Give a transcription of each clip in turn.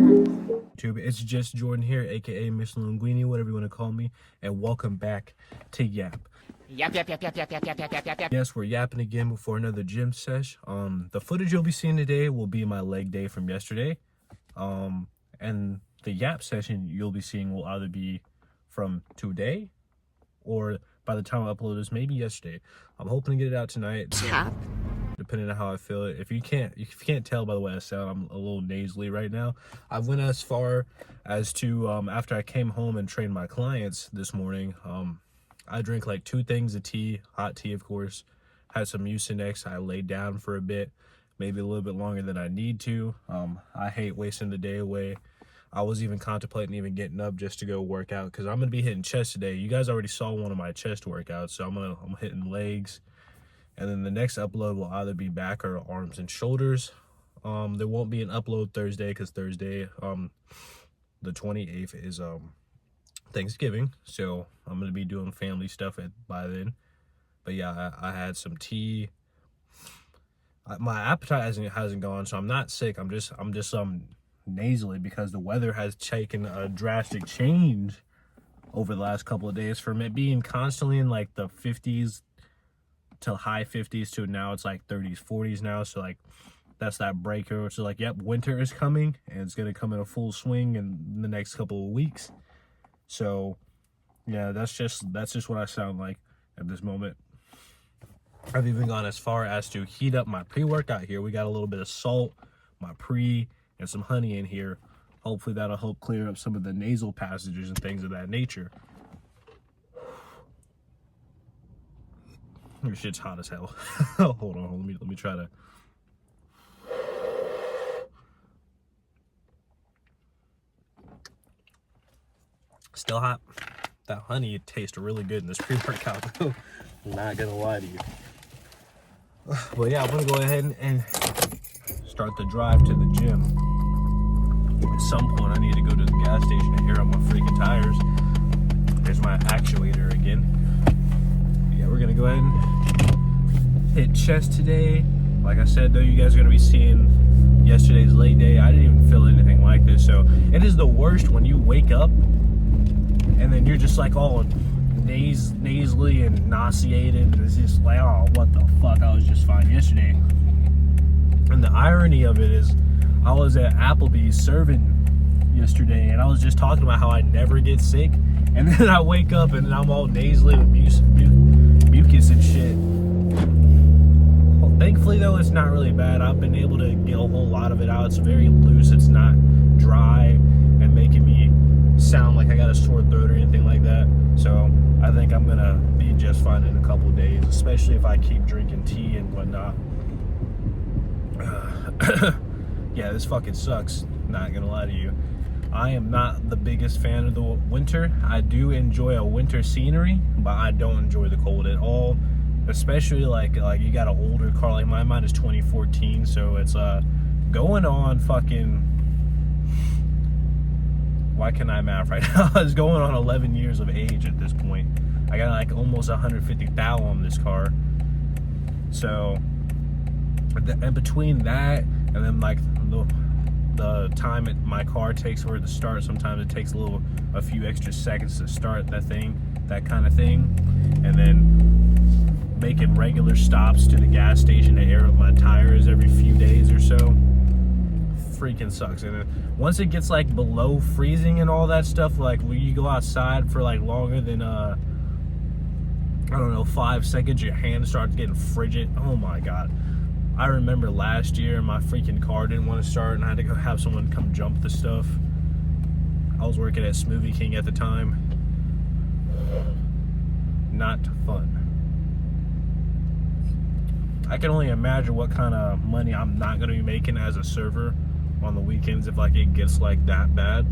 YouTube, it's just Jordan here, aka Miss Linguini, whatever you want to call me, and welcome back to Yap. Yap. Yes, we're yapping again before another gym sesh. The footage you'll be seeing today will be my leg day from yesterday. And the Yap session you'll be seeing will either be from today or by the time I upload this, maybe yesterday. I'm hoping to get it out tonight. Tap. Depending on how I feel. If you can't tell by the way I sound, I'm a little nasally right now. I went as far as to after I came home and trained my clients this morning, I drank like 2 things of tea, hot tea of course, had some Mucinex. I laid down for a bit, maybe a little bit longer than I need to. I hate wasting the day away. I was even contemplating even getting up just to go work out because I'm gonna be hitting chest today. You guys already saw one of my chest workouts, so I'm hitting legs. And then the next upload will either be back or arms and shoulders. There won't be an upload Thursday because Thursday, the 28th is Thanksgiving. So I'm going to be doing family stuff by then. But yeah, I had some tea. My appetite hasn't gone, so I'm not sick. I'm just nasally because the weather has taken a drastic change over the last couple of days from it being constantly in like the 50s to high 50s to now it's like 30s 40s now. So like that's that breaker, which is like, yep, winter is coming and it's gonna come in a full swing in the next couple of weeks. So yeah, that's just what I sound like at this moment. I've even gone as far as to heat up my pre-workout here. We got a little bit of salt, my pre, and some honey in here. Hopefully that'll help clear up some of the nasal passages and things of that nature. This shit's hot as hell. Hold on, let me try to. Still hot. That honey tastes really good in this pre-workout though. Not gonna lie to you. But yeah, I'm gonna go ahead and start the drive to the gym. At some point I need to go to the gas station and air up my freaking tires. There's my actuator again. We're gonna go ahead and hit chest today. Like I said though, you guys are gonna be seeing yesterday's leg day. I didn't even feel anything like this, so it is the worst when you wake up and then you're just like all nasally and nauseated. It's just like, oh, what the fuck, I was just fine yesterday. And the irony of it is I was at Applebee's serving yesterday and I was just talking about how I never get sick, and then I wake up and I'm all nasally with mucus and shit. Well, thankfully though, it's not really bad. I've been able to get a whole lot of it out. It's very loose, it's not dry and making me sound like I got a sore throat or anything like that. So I think I'm gonna be just fine in a couple of days, especially if I keep drinking tea and whatnot. Yeah, this fucking sucks, not gonna lie to you. I am not the biggest fan of the winter. I do enjoy a winter scenery, but I don't enjoy the cold at all. Especially like you got an older car, like mine is 2014, so it's going on fucking, why can't I math right now? It's going on 11 years of age at this point. I got like almost 150,000 on this car. So, and between that and then like the time my car takes for it to start, sometimes it takes a few extra seconds to start that kind of thing, and then making regular stops to the gas station to air up my tires every few days or so freaking sucks. And then once it gets like below freezing and all that stuff, like when you go outside for like longer than I don't know, 5 seconds, your hand starts getting frigid. Oh my god. I remember last year my freaking car didn't want to start and I had to go have someone come jump the stuff. I was working at Smoothie King at the time. Not fun. I can only imagine what kind of money I'm not going to be making as a server on the weekends if like it gets like that bad.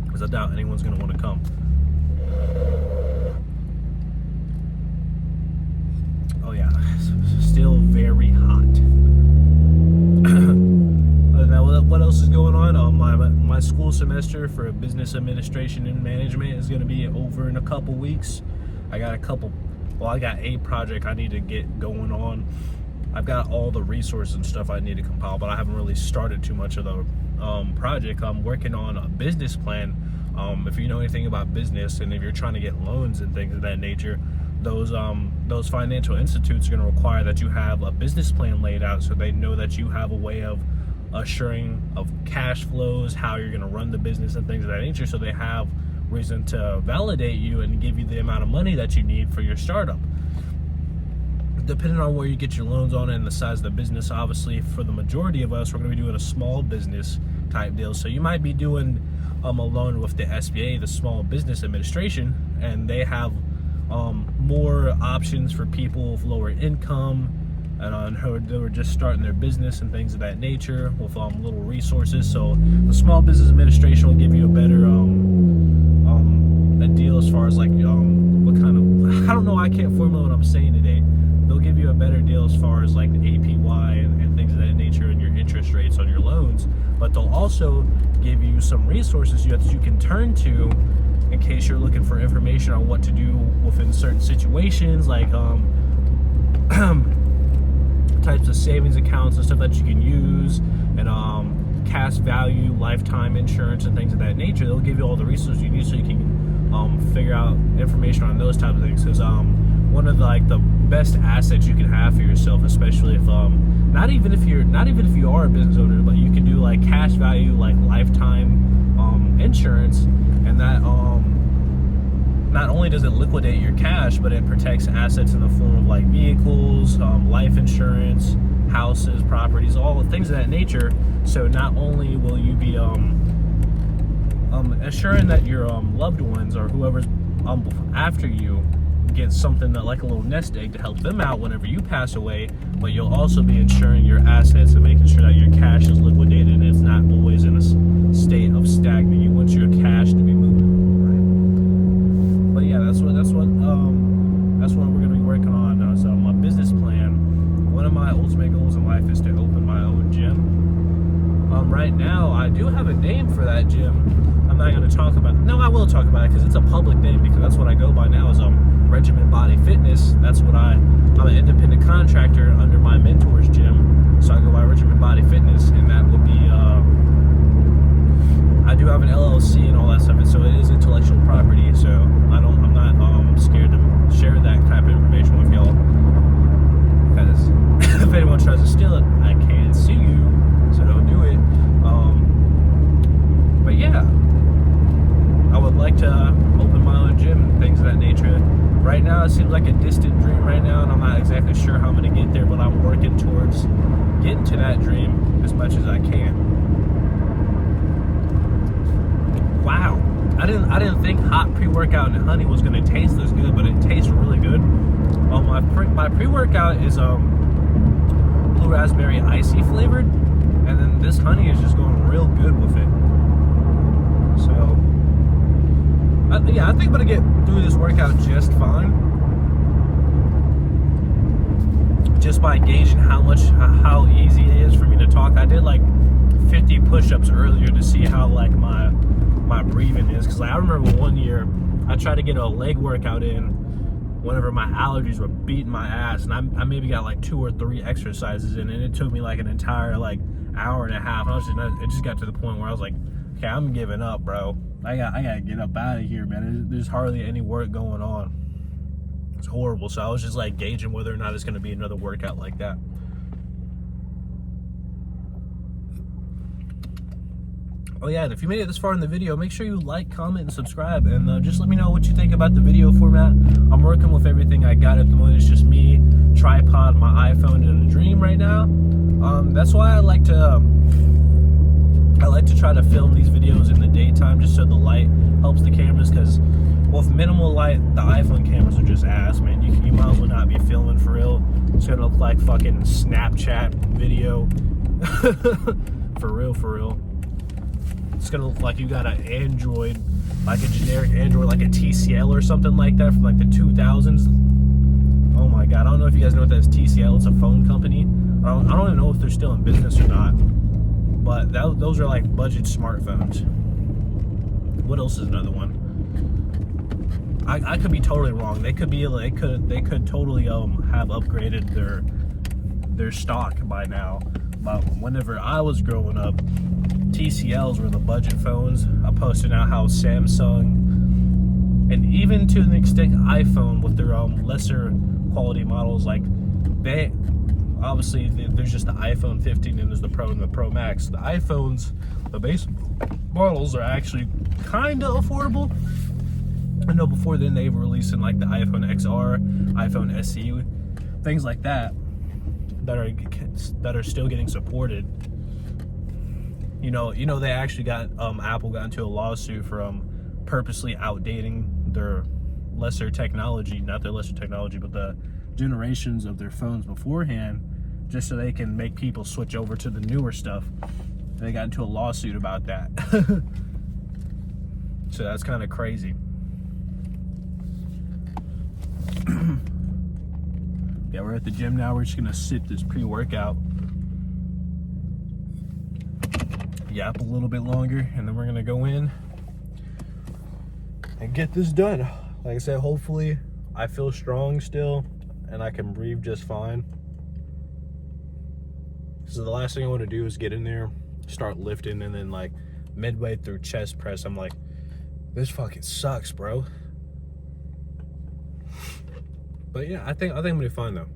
Because I doubt anyone's going to want to come. Oh yeah, still very hot. What else is going on? My school semester for business administration and management is going to be over in a couple weeks. I got a project I need to get going on. I've got all the resources and stuff I need to compile, but I haven't really started too much of the project. I'm working on a business plan. If you know anything about business, and if you're trying to get loans and things of that nature, those financial institutes are going to require that you have a business plan laid out, so they know that you have a way of assuring of cash flows, how you're going to run the business and things of that nature, so they have reason to validate you and give you the amount of money that you need for your startup. Depending on where you get your loans on and the size of the business, obviously for the majority of us, we're going to be doing a small business type deal. So you might be doing a loan with the SBA, the Small Business Administration, and they have more options for people with lower income and who are just starting their business and things of that nature with little resources. So the Small Business Administration will give you a better a deal as far as like what kind of, I don't know, I can't formulate what I'm saying today. They'll give you a better deal as far as like the APY and things of that nature and your interest rates on your loans, but they'll also give you some resources that you can turn to in case you're looking for information on what to do within certain situations, like types of savings accounts and stuff that you can use, and cash value, lifetime insurance, and things of that nature. They'll give you all the resources you need so you can figure out information on those types of things. Because one of the best assets you can have for yourself, especially if not even if you are a business owner, but you can do like cash value, like lifetime insurance, and that not only does it liquidate your cash, but it protects assets in the form of like vehicles, life insurance, houses, properties, all things of that nature. So not only will you be assuring that your loved ones or whoever's after you get something that, like a little nest egg, to help them out whenever you pass away, but you'll also be insuring your assets and making sure that your cash is liquidated and it's not always in a state of stagnant. You want your cash to be moving, right? But yeah, that's what we're gonna be working on now. So my business plan, one of my ultimate goals in life is to open my own gym. Right now I do have a name for that gym. I'm not going to talk about it. No, I will talk about it because it's a public name, because that's what I go by now is Regimen Body Fitness. That's what I'm an independent contractor under my mentor's gym, so I go by Regimen Body Fitness, and that would be I do have an LLC and all that stuff, and so it is intellectual property, so I'm not scared to share that type of information with y'all, because if anyone tries to steal it, I can sue you, so don't do it. But yeah, I would like to open my own gym and things of that nature. Right now it seems like a distant dream right now, and I'm not exactly sure how I'm going to get there, but I'm working towards getting to that dream as much as I can. Wow, I didn't think hot pre-workout and honey was going to taste this good, but it tastes really good. My pre-workout is blue raspberry icy flavored, and then this honey is just going real good with it. So yeah, I think I'm gonna get through this workout just fine, just by gauging how easy it is for me to talk. I did like 50 push-ups earlier to see how like my breathing is, because like, I remember one year I tried to get a leg workout in whenever my allergies were beating my ass, and I maybe got like 2 or 3 exercises in, and it took me like an entire like hour and a half. It just got to the point where I was like, okay, I'm giving up, bro. I gotta get up out of here, man. There's hardly any work going on. It's horrible. So I was just like gauging whether or not it's gonna be another workout like that. Oh yeah, and if you made it this far in the video, make sure you like, comment, and subscribe, and just let me know what you think about the video format. I'm working with everything I got at the moment. It's just me, tripod, my iPhone, and a dream right now. That's why I like to try to film these videos in the daytime, just so the light helps the cameras, because with minimal light, the iPhone cameras are just ass, man. You might as well not be filming for real. It's gonna look like fucking Snapchat video. For real. It's gonna look like you got an Android, like a generic Android, like a TCL or something like that from like the 2000s. Oh my god, I don't know if you guys know what that is. TCL, it's a phone company. I don't even know if they're still in business or not. But those are like budget smartphones. What else is another one? I could be totally wrong. They could totally have upgraded their stock by now. But whenever I was growing up, TCLs were the budget phones. I'm posting out how Samsung, and even to an extent iPhone with their lesser quality models, like they obviously there's just the iPhone 15 and there's the Pro and the Pro Max. The iPhones, the base models, are actually kind of affordable. I know before then they were releasing like the iPhone XR, iPhone SE, things like that are still getting supported. You know they actually got Apple got into a lawsuit for purposely outdating their lesser technology, not their lesser technology, but the generations of their phones beforehand, just so they can make people switch over to the newer stuff. They got into a lawsuit about that. So that's kind of crazy. Yeah, we're at the gym now. We're just gonna sip this pre-workout, yap a little bit longer, and then we're gonna go in and get this done. Like I said, hopefully I feel strong still and I can breathe just fine. So the last thing I want to do is get in there, start lifting, and then like midway through chest press, I'm like, this fucking sucks, bro. But yeah, I think I'm gonna be fine though.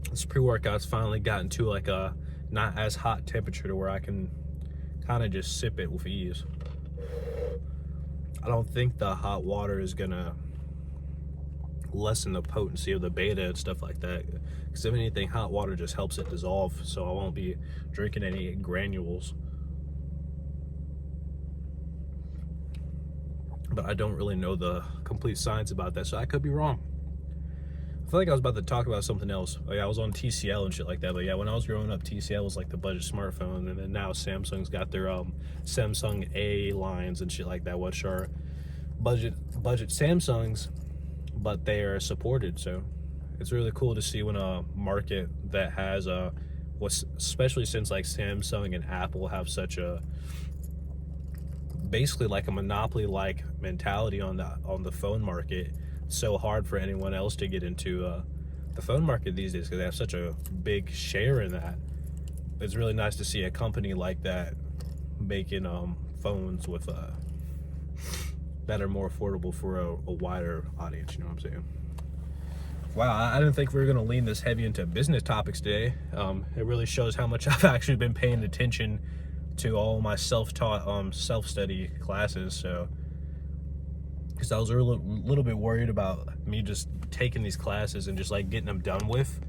This pre-workout's finally gotten to like a not as hot temperature to where I can kind of just sip it with ease. I don't think the hot water is gonna lessen the potency of the beta and stuff like that, because if anything, hot water just helps it dissolve, so I won't be drinking any granules. But I don't really know the complete science about that, so I could be wrong. I feel like I was about to talk about something else. Oh yeah, I was on TCL and shit like that. But yeah, when I was growing up, TCL was like the budget smartphone, and then now Samsung's got their Samsung A lines and shit like that, which are budget Samsungs, but they are supported. So it's really cool to see when a market that has especially since like Samsung and Apple have such a basically like a monopoly like mentality on the phone market. So hard for anyone else to get into the phone market these days because they have such a big share in that. It's really nice to see a company like that making phones with that are more affordable for a wider audience, you know what I'm saying? Wow, I didn't think we were going to lean this heavy into business topics today. It really shows how much I've actually been paying attention to all my self-taught self-study classes. So because I was a little bit worried about me just taking these classes and just like getting them done with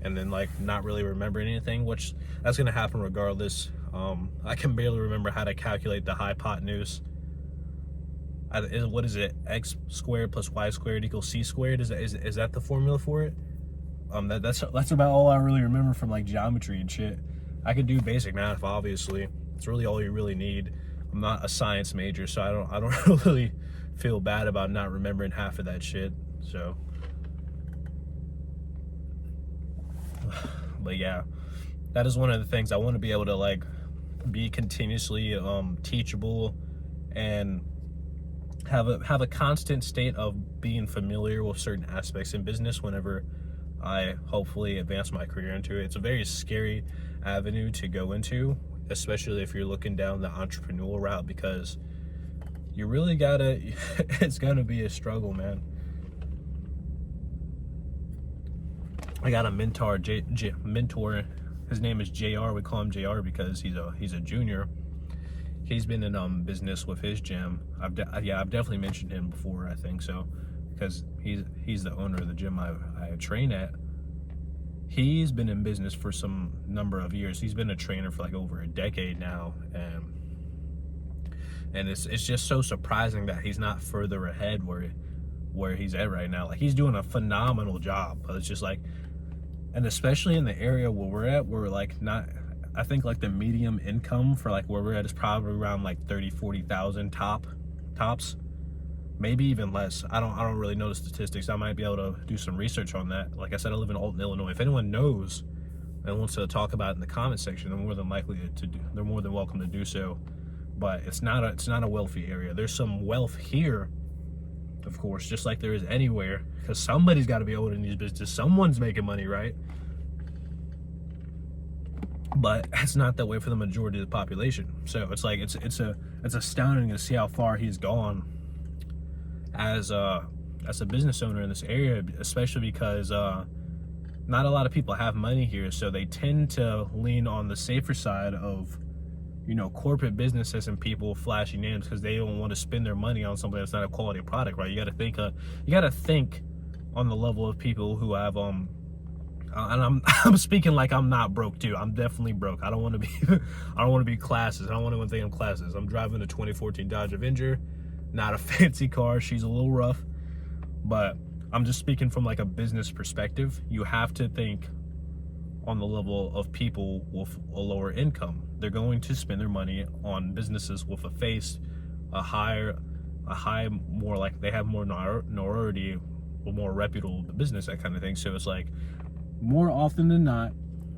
and then like not really remembering anything, which that's going to happen regardless. I can barely remember how to calculate the hypotenuse. What is it? X squared plus y squared equals c squared. Is that the formula for it? That's about all I really remember from like geometry and shit. I could do basic math, obviously. It's really all you really need. I'm not a science major, so I don't really feel bad about not remembering half of that shit. So, but yeah, that is one of the things I want to be able to like be continuously teachable and have a constant state of being familiar with certain aspects in business whenever I hopefully advance my career into it. It's a very scary avenue to go into, especially if you're looking down the entrepreneurial route, because you really gotta it's gonna be a struggle, man. I got a mentor, his name is JR. We call him JR because he's a junior. He's been in business with his gym. I've definitely mentioned him before, I think so, because he's the owner of the gym I train at. He's been in business for some number of years. He's been a trainer for like over a decade now, and it's just so surprising that he's not further ahead where he's at right now. Like, he's doing a phenomenal job, but it's just like, and especially in the area where we're at, we're like not, I think like the medium income for like where we're at is probably around like 30,000-40,000 tops, maybe even less. I don't really know the statistics. I might be able to do some research on that. Like I said, I live in Alton, Illinois. If anyone knows and wants to talk about it in the comment section, they're more than welcome to do so. But it's not a wealthy area. There's some wealth here, of course, just like there is anywhere, because somebody's got to be owning these businesses. Someone's making money, right? but it's not that way for the majority of the population. So it's like it's astounding to see how far he's gone as a business owner in this area, especially because not a lot of people have money here, so they tend to lean on the safer side of, you know, corporate businesses and people flashing names because they don't want to spend their money on something that's not a quality product, right? You got to think on the level of people who have and I'm speaking like I'm not broke too. I'm definitely broke. I don't want to be I don't want to be classes. I don't want to think I'm classes. I'm driving a 2014 Dodge Avenger, not a fancy car. She's a little rough, but I'm just speaking from like a business perspective. You have to think on the level of people with a lower income. They're going to spend their money on businesses with a high, more like they have more notoriety, or more reputable business, that kind of thing. So it's like, more often than not,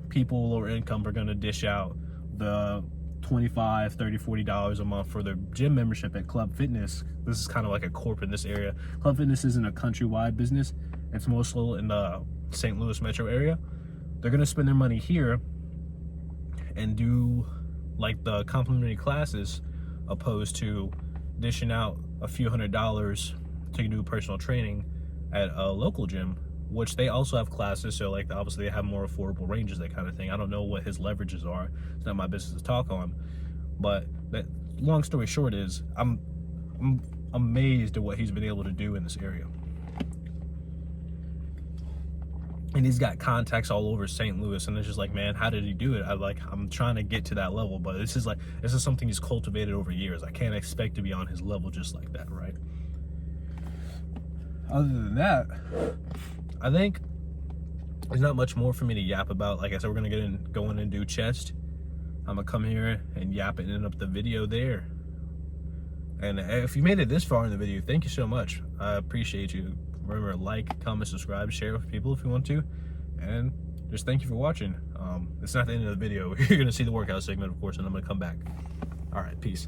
people with lower income are going to dish out the $25, $30, $40 a month for their gym membership at Club Fitness. This is kind of like a corporate in this area. Club Fitness isn't a countrywide business. It's mostly in the St. Louis metro area. They're going to spend their money here and do like the complimentary classes, opposed to dishing out a few $100s to do personal training at a local gym, which they also have classes. So like obviously they have more affordable ranges, that kind of thing. I don't know what his leverages are. It's not my business to talk on. But that, long story short is, I'm amazed at what he's been able to do in this area. And he's got contacts all over St. Louis, and it's just like, man, how did he do it? I'm trying to get to that level, but this is something he's cultivated over years. I can't expect to be on his level just like that, right? Other than that, I think there's not much more for me to yap about. Like I said, we're gonna go in and do chest. I'm gonna come here and yap and end up the video there. And if you made it this far in the video, thank you so much. I appreciate you. Remember, like, comment, subscribe, share with people if you want to, and just thank you for watching. It's not the end of the video. You're gonna see the workout segment, of course, and I'm gonna come back. All right, peace.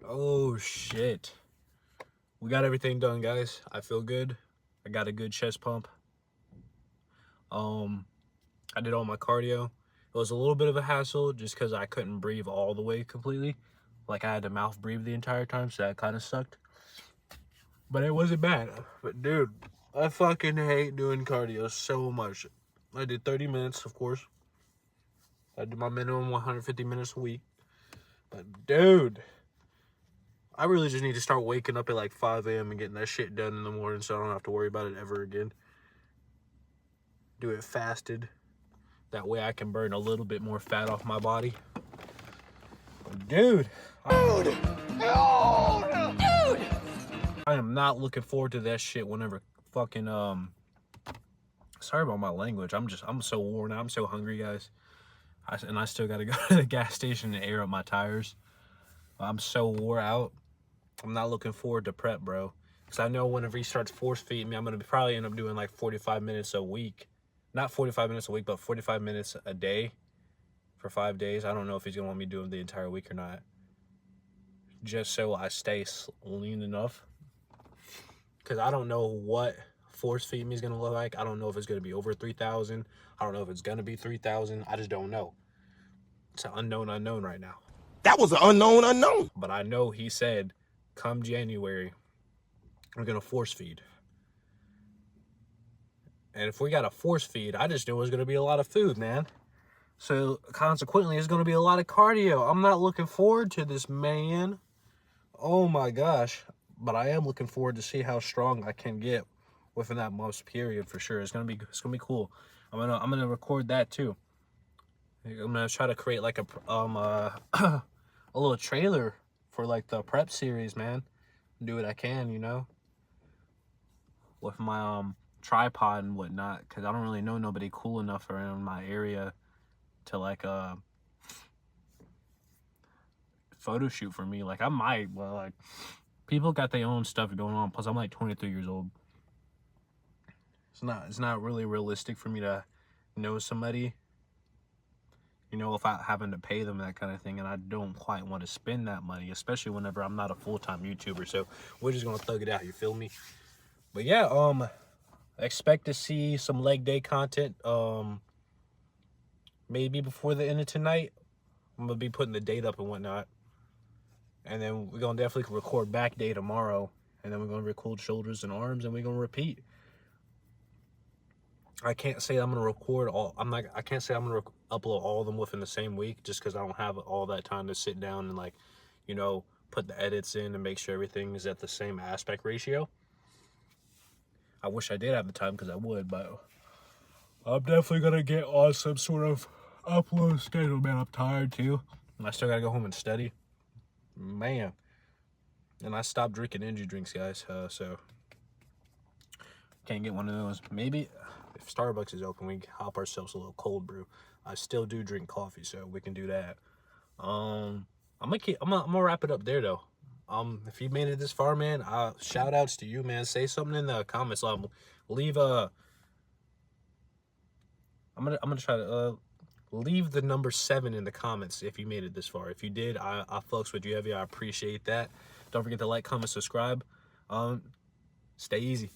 Oh shit. We got everything done, guys. I feel good. I got a good chest pump. I did all my cardio. It was a little bit of a hassle just because I couldn't breathe all the way completely. Like I had to mouth breathe the entire time, so that kind of sucked. But it wasn't bad. But dude, I fucking hate doing cardio so much. I did 30 minutes, of course. I did my minimum 150 minutes a week. But dude, I really just need to start waking up at like 5 a.m. and getting that shit done in the morning so I don't have to worry about it ever again. Do it fasted. That way I can burn a little bit more fat off my body. But dude, I am not looking forward to that shit whenever fucking, sorry about my language. I'm so worn out. I'm so hungry, guys. And I still got to go to the gas station and air up my tires. I'm so wore out. I'm not looking forward to prep, bro. Because I know whenever he starts force feeding me, I'm going to probably end up doing like 45 minutes a week. Not 45 minutes a week, but 45 minutes a day for 5 days. I don't know if he's going to want me doing the entire week or not. Just so I stay lean enough. Because I don't know what force feeding me is going to look like. I don't know if it's going to be over 3,000. I don't know if it's going to be 3,000. I just don't know. It's an unknown right now. That was an unknown. But I know he said, come January, we're going to force feed. And if we got a force feed, I just knew it was going to be a lot of food, man. So consequently, it's going to be a lot of cardio. I'm not looking forward to this, man. Oh my gosh. But I am looking forward to see how strong I can get within that month's period for sure. It's gonna be cool. I'm gonna record that too. I'm gonna try to create like a little trailer for like the prep series, man. Do what I can, you know, with my tripod and whatnot, because I don't really know nobody cool enough around my area to like photo shoot for me. Like I might, but like people got their own stuff going on. Plus I'm like 23 years old. It's not really realistic for me to know somebody, you know, if I having to pay them that kind of thing, and I don't quite want to spend that money, especially whenever I'm not a full-time YouTuber. So we're just gonna thug it out, you feel me? But yeah, expect to see some leg day content maybe before the end of tonight. I'm gonna be putting the date up and whatnot, and then we're gonna definitely record back day tomorrow, and then we're gonna record shoulders and arms, and we're gonna repeat. I can't say I'm gonna record all. I can't say I'm gonna upload all of them within the same week, just because I don't have all that time to sit down and, like, you know, put the edits in and make sure everything is at the same aspect ratio. I wish I did have the time, because I would, but I'm definitely gonna get on some sort of upload schedule, man. I'm tired too. I still gotta go home and study, man. And I stopped drinking energy drinks, guys. So can't get one of those. Maybe if Starbucks is open, we can hop ourselves a little cold brew. I still do drink coffee, so we can do that. I'm gonna wrap it up there though. If you made it this far, man, shout outs to you, man. Say something in the comments. Leave I'm gonna try to leave the number 7 in the comments if you made it this far. If you did, I fucks with you heavy. I appreciate that. Don't forget to like, comment, subscribe. Stay easy.